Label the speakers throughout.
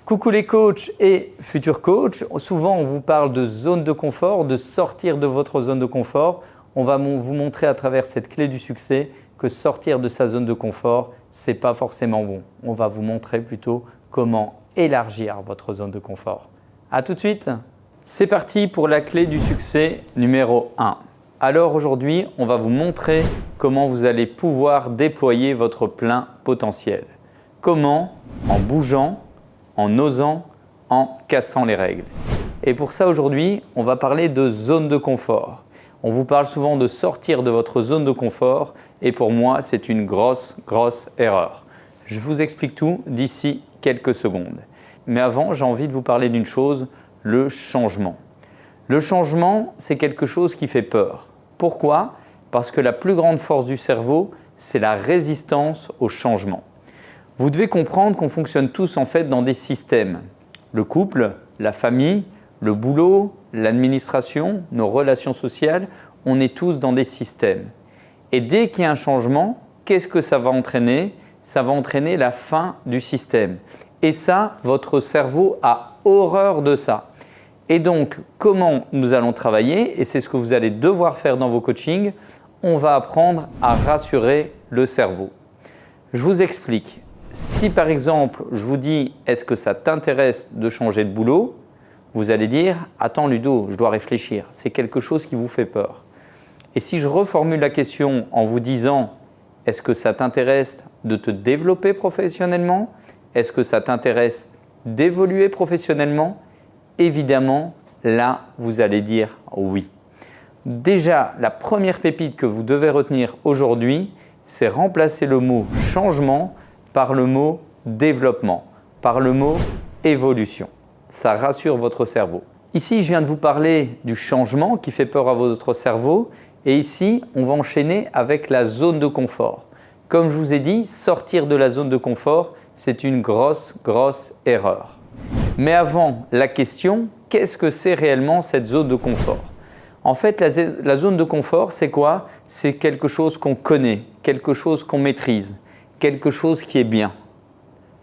Speaker 1: Coucou les coachs et futurs coachs. Souvent, on vous parle de zone de confort, de sortir de votre zone de confort. On va vous montrer à travers cette clé du succès que sortir de sa zone de confort, ce n'est pas forcément bon. On va vous montrer plutôt comment élargir votre zone de confort. À tout de suite. C'est parti pour la clé du succès numéro 1. Alors aujourd'hui, on va vous montrer comment vous allez pouvoir déployer votre plein potentiel. Comment? En bougeant, en osant, en cassant les règles. Et pour ça aujourd'hui, on va parler de zone de confort. On vous parle souvent de sortir de votre zone de confort et pour moi, c'est une grosse erreur. Je vous explique tout d'ici quelques secondes. Mais avant, j'ai envie de vous parler d'une chose, le changement. Le changement, c'est quelque chose qui fait peur. Pourquoi? Parce que la plus grande force du cerveau, c'est la résistance au changement. Vous devez comprendre qu'on fonctionne tous en fait dans des systèmes. Le couple, la famille, le boulot, l'administration, nos relations sociales, on est tous dans des systèmes. Et dès qu'il y a un changement, qu'est-ce que ça va entraîner? Ça va entraîner la fin du système. Et ça, votre cerveau a horreur de ça. Et donc, comment nous allons travailler? Et c'est ce que vous allez devoir faire dans vos coachings. On va apprendre à rassurer le cerveau. Je vous explique. Si par exemple, je vous dis « est-ce que ça t'intéresse de changer de boulot ?» Vous allez dire « attends Ludo, je dois réfléchir, c'est quelque chose qui vous fait peur. » Et si je reformule la question en vous disant « est-ce que ça t'intéresse de te développer professionnellement? Est-ce que ça t'intéresse d'évoluer professionnellement ?» Évidemment, là, vous allez dire « oui ». Déjà, la première pépite que vous devez retenir aujourd'hui, c'est remplacer le mot « changement » par le mot « développement », par le mot « évolution ». Ça rassure votre cerveau. Ici, je viens de vous parler du changement qui fait peur à votre cerveau et ici, on va enchaîner avec la zone de confort. Comme je vous ai dit, sortir de la zone de confort, c'est une grosse erreur. Mais avant la question, qu'est-ce que c'est réellement cette zone de confort? En fait, la zone de confort, c'est quoi? C'est quelque chose qu'on connaît, quelque chose qu'on maîtrise, quelque chose qui est bien.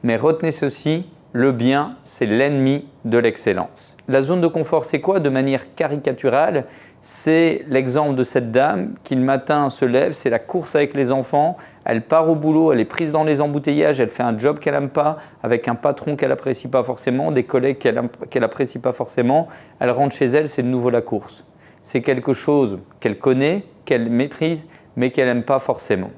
Speaker 1: Mais retenez ceci, le bien, c'est l'ennemi de l'excellence. La zone de confort, c'est quoi? De manière caricaturale, c'est l'exemple de cette dame qui le matin se lève, c'est la course avec les enfants, elle part au boulot, elle est prise dans les embouteillages, elle fait un job qu'elle n'aime pas, avec un patron qu'elle n'apprécie pas forcément, des collègues qu'elle n'apprécie pas forcément, elle rentre chez elle, c'est de nouveau la course. C'est quelque chose qu'elle connaît, qu'elle maîtrise, mais qu'elle n'aime pas forcément.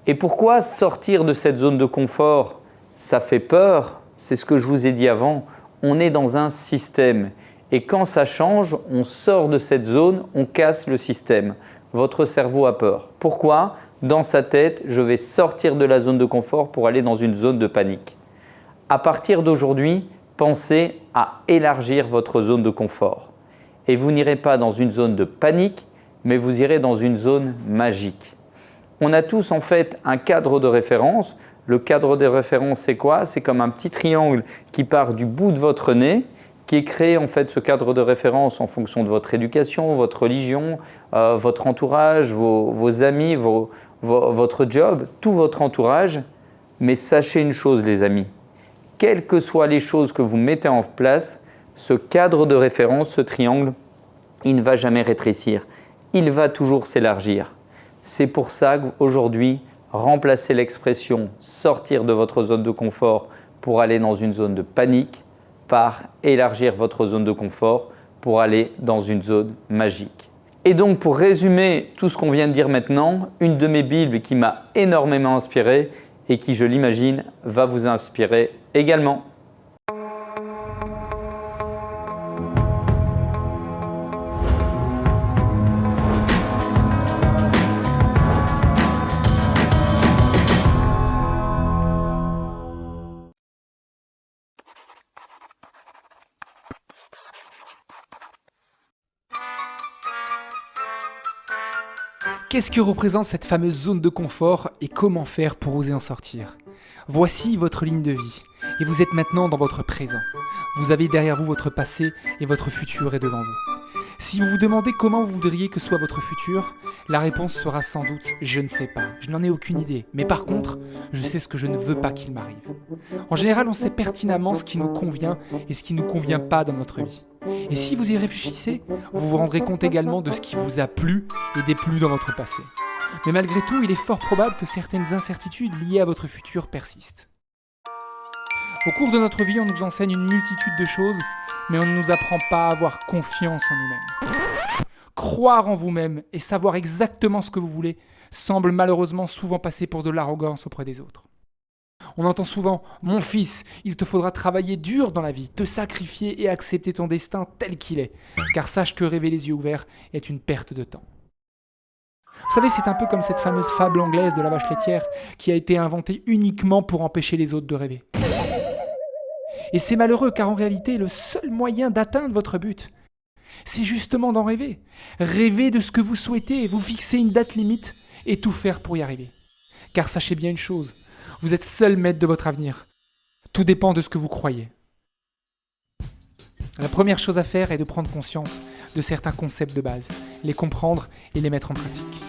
Speaker 1: Et pourquoi sortir de cette zone de confort, ça fait peur? C'est ce que je vous ai dit avant, on est dans un système. Et quand ça change, on sort de cette zone, on casse le système. Votre cerveau a peur. Pourquoi? Dans sa tête, je vais sortir de la zone de confort pour aller dans une zone de panique. À partir d'aujourd'hui, pensez à élargir votre zone de confort. Et vous n'irez pas dans une zone de panique, mais vous irez dans une zone magique. On a tous en fait un cadre de référence. Le cadre de référence, c'est quoi? C'est comme un petit triangle qui part du bout de votre nez, qui est créé en fait ce cadre de référence en fonction de votre éducation, votre religion, votre entourage, vos amis, votre job, tout votre entourage. Mais sachez une chose les amis, quelles que soient les choses que vous mettez en place, ce cadre de référence, ce triangle, il ne va jamais rétrécir, il va toujours s'élargir. C'est pour ça qu'aujourd'hui, remplacez l'expression « sortir de votre zone de confort » pour aller dans une zone de panique par élargir votre zone de confort pour aller dans une zone magique. Et donc pour résumer tout ce qu'on vient de dire maintenant, une de mes bibles qui m'a énormément inspiré et qui, je l'imagine, va vous inspirer également.
Speaker 2: Qu'est-ce que représente cette fameuse zone de confort et comment faire pour oser en sortir? Voici votre ligne de vie et vous êtes maintenant dans votre présent. Vous avez derrière vous votre passé et votre futur est devant vous. Si vous vous demandez comment vous voudriez que soit votre futur, la réponse sera sans doute « je ne sais pas, je n'en ai aucune idée, mais par contre, je sais ce que je ne veux pas qu'il m'arrive ». En général, on sait pertinemment ce qui nous convient et ce qui ne nous convient pas dans notre vie. Et si vous y réfléchissez, vous vous rendrez compte également de ce qui vous a plu et déplu dans votre passé. Mais malgré tout, il est fort probable que certaines incertitudes liées à votre futur persistent. Au cours de notre vie, on nous enseigne une multitude de choses, mais on ne nous apprend pas à avoir confiance en nous-mêmes. Croire en vous-même et savoir exactement ce que vous voulez semble malheureusement souvent passer pour de l'arrogance auprès des autres. On entend souvent « Mon fils, il te faudra travailler dur dans la vie, te sacrifier et accepter ton destin tel qu'il est, car sache que rêver les yeux ouverts est une perte de temps. » Vous savez, c'est un peu comme cette fameuse fable anglaise de la vache laitière qui a été inventée uniquement pour empêcher les autres de rêver. Et c'est malheureux car en réalité, le seul moyen d'atteindre votre but, c'est justement d'en rêver. Rêver de ce que vous souhaitez, vous fixer une date limite et tout faire pour y arriver. Car sachez bien une chose, vous êtes seul maître de votre avenir. Tout dépend de ce que vous croyez. La première chose à faire est de prendre conscience de certains concepts de base, les comprendre et les mettre en pratique.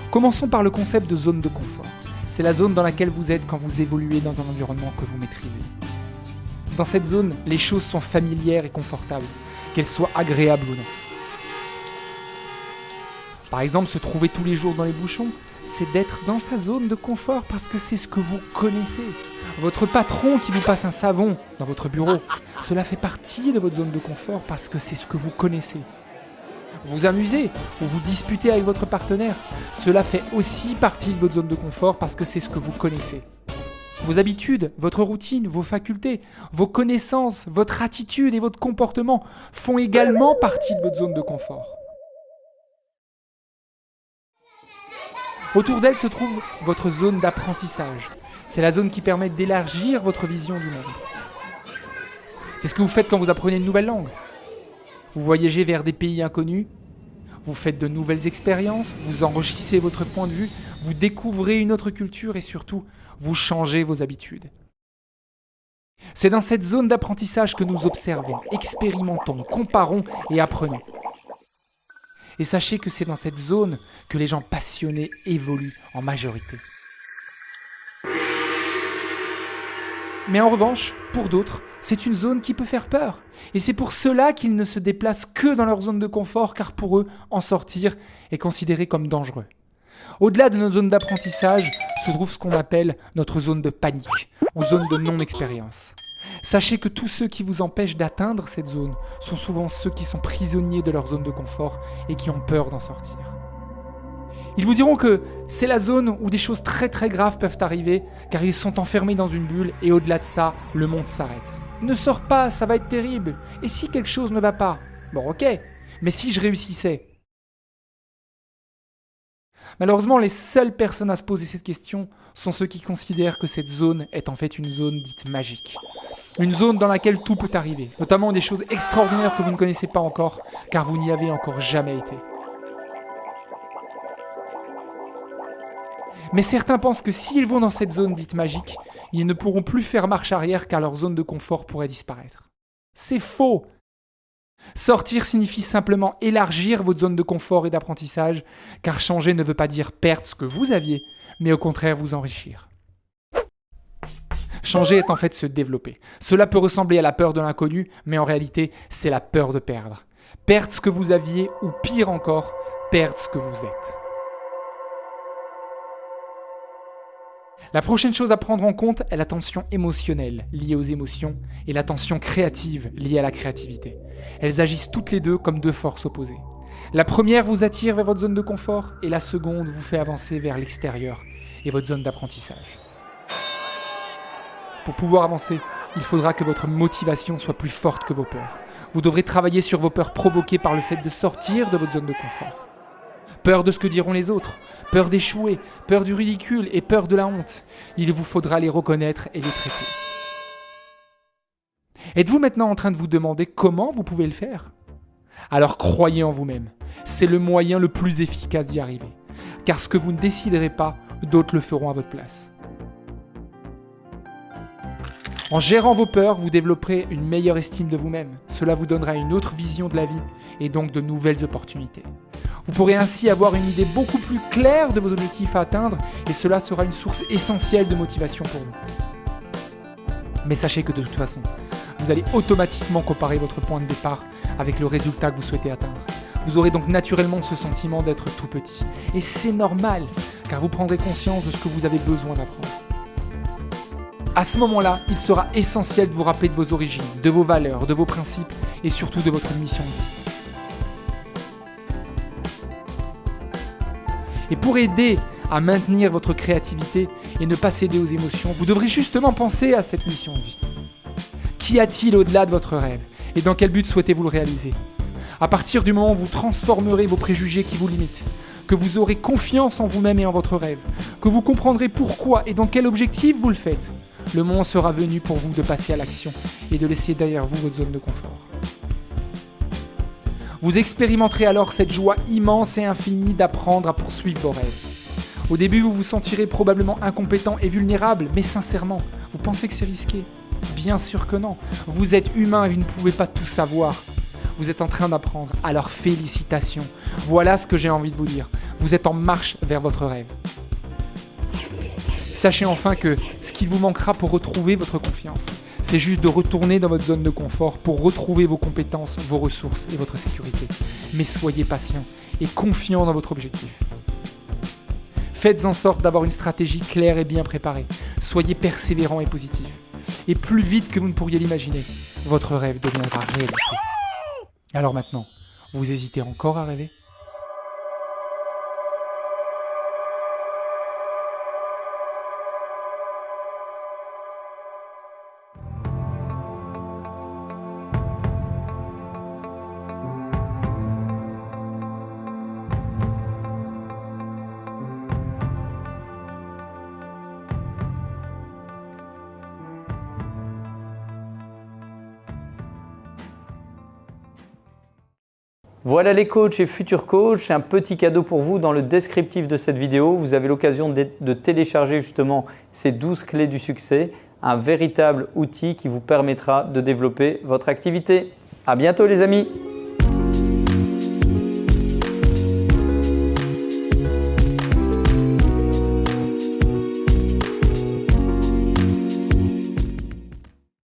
Speaker 2: Commençons par le concept de zone de confort. C'est la zone dans laquelle vous êtes quand vous évoluez dans un environnement que vous maîtrisez. Dans cette zone, les choses sont familières et confortables, qu'elles soient agréables ou non. Par exemple, se trouver tous les jours dans les bouchons, c'est d'être dans sa zone de confort parce que c'est ce que vous connaissez. Votre patron qui vous passe un savon dans votre bureau, cela fait partie de votre zone de confort parce que c'est ce que vous connaissez. Vous amusez ou vous disputez avec votre partenaire, cela fait aussi partie de votre zone de confort parce que c'est ce que vous connaissez. Vos habitudes, votre routine, vos facultés, vos connaissances, votre attitude et votre comportement font également partie de votre zone de confort. Autour d'elle se trouve votre zone d'apprentissage. C'est la zone qui permet d'élargir votre vision du monde. C'est ce que vous faites quand vous apprenez une nouvelle langue. Vous voyagez vers des pays inconnus, vous faites de nouvelles expériences, vous enrichissez votre point de vue, vous découvrez une autre culture et surtout, vous changez vos habitudes. C'est dans cette zone d'apprentissage que nous observons, expérimentons, comparons et apprenons. Et sachez que c'est dans cette zone que les gens passionnés évoluent en majorité. Mais en revanche, pour d'autres, c'est une zone qui peut faire peur. Et c'est pour cela qu'ils ne se déplacent que dans leur zone de confort, car pour eux, en sortir est considéré comme dangereux. Au-delà de notre zone d'apprentissage se trouve ce qu'on appelle notre zone de panique, ou zone de non-expérience. Sachez que tous ceux qui vous empêchent d'atteindre cette zone sont souvent ceux qui sont prisonniers de leur zone de confort et qui ont peur d'en sortir. Ils vous diront que c'est la zone où des choses très très graves peuvent arriver car ils sont enfermés dans une bulle et au-delà de ça, le monde s'arrête. Ne sors pas, ça va être terrible. Et si quelque chose ne va pas? Bon ok, mais si je réussissais? Malheureusement, les seules personnes à se poser cette question sont ceux qui considèrent que cette zone est en fait une zone dite magique. Une zone dans laquelle tout peut arriver, notamment des choses extraordinaires que vous ne connaissez pas encore car vous n'y avez encore jamais été. Mais certains pensent que s'ils vont dans cette zone dite magique, ils ne pourront plus faire marche arrière car leur zone de confort pourrait disparaître. C'est faux! Sortir signifie simplement élargir votre zone de confort et d'apprentissage, car changer ne veut pas dire perdre ce que vous aviez, mais au contraire vous enrichir. Changer est en fait se développer. Cela peut ressembler à la peur de l'inconnu, mais en réalité, c'est la peur de perdre. Perdre ce que vous aviez, ou pire encore, perdre ce que vous êtes. La prochaine chose à prendre en compte est la tension émotionnelle liée aux émotions et la tension créative liée à la créativité. Elles agissent toutes les deux comme deux forces opposées. La première vous attire vers votre zone de confort et la seconde vous fait avancer vers l'extérieur et votre zone d'apprentissage. Pour pouvoir avancer, il faudra que votre motivation soit plus forte que vos peurs. Vous devrez travailler sur vos peurs provoquées par le fait de sortir de votre zone de confort. Peur de ce que diront les autres, peur d'échouer, peur du ridicule et peur de la honte. Il vous faudra les reconnaître et les traiter. Êtes-vous maintenant en train de vous demander comment vous pouvez le faire? Alors croyez en vous-même. C'est le moyen le plus efficace d'y arriver. Car ce que vous ne déciderez pas, d'autres le feront à votre place. En gérant vos peurs, vous développerez une meilleure estime de vous-même. Cela vous donnera une autre vision de la vie et donc de nouvelles opportunités. Vous pourrez ainsi avoir une idée beaucoup plus claire de vos objectifs à atteindre et cela sera une source essentielle de motivation pour vous. Mais sachez que de toute façon, vous allez automatiquement comparer votre point de départ avec le résultat que vous souhaitez atteindre. Vous aurez donc naturellement ce sentiment d'être tout petit. Et c'est normal, car vous prendrez conscience de ce que vous avez besoin d'apprendre. À ce moment-là, il sera essentiel de vous rappeler de vos origines, de vos valeurs, de vos principes et surtout de votre mission de vie. Et pour aider à maintenir votre créativité et ne pas céder aux émotions, vous devrez justement penser à cette mission de vie. Qu'y a-t-il au-delà de votre rêve et dans quel but souhaitez-vous le réaliser ? À partir du moment où vous transformerez vos préjugés qui vous limitent, que vous aurez confiance en vous-même et en votre rêve, que vous comprendrez pourquoi et dans quel objectif vous le faites, le moment sera venu pour vous de passer à l'action et de laisser derrière vous votre zone de confort. Vous expérimenterez alors cette joie immense et infinie d'apprendre à poursuivre vos rêves. Au début, vous vous sentirez probablement incompétent et vulnérable, mais sincèrement, vous pensez que c'est risqué ? Bien sûr que non. Vous êtes humain et vous ne pouvez pas tout savoir. Vous êtes en train d'apprendre, alors félicitations. Voilà ce que j'ai envie de vous dire. Vous êtes en marche vers votre rêve. Sachez enfin que ce qu'il vous manquera pour retrouver votre confiance, c'est juste de retourner dans votre zone de confort pour retrouver vos compétences, vos ressources et votre sécurité. Mais soyez patient et confiant dans votre objectif. Faites en sorte d'avoir une stratégie claire et bien préparée. Soyez persévérant et positif. Et plus vite que vous ne pourriez l'imaginer, votre rêve deviendra réalité. Alors maintenant, vous hésitez encore à rêver ?
Speaker 1: Voilà les coachs et futurs coachs, un petit cadeau pour vous dans le descriptif de cette vidéo. Vous avez l'occasion de télécharger justement ces 12 clés du succès, un véritable outil qui vous permettra de développer votre activité. À bientôt les amis!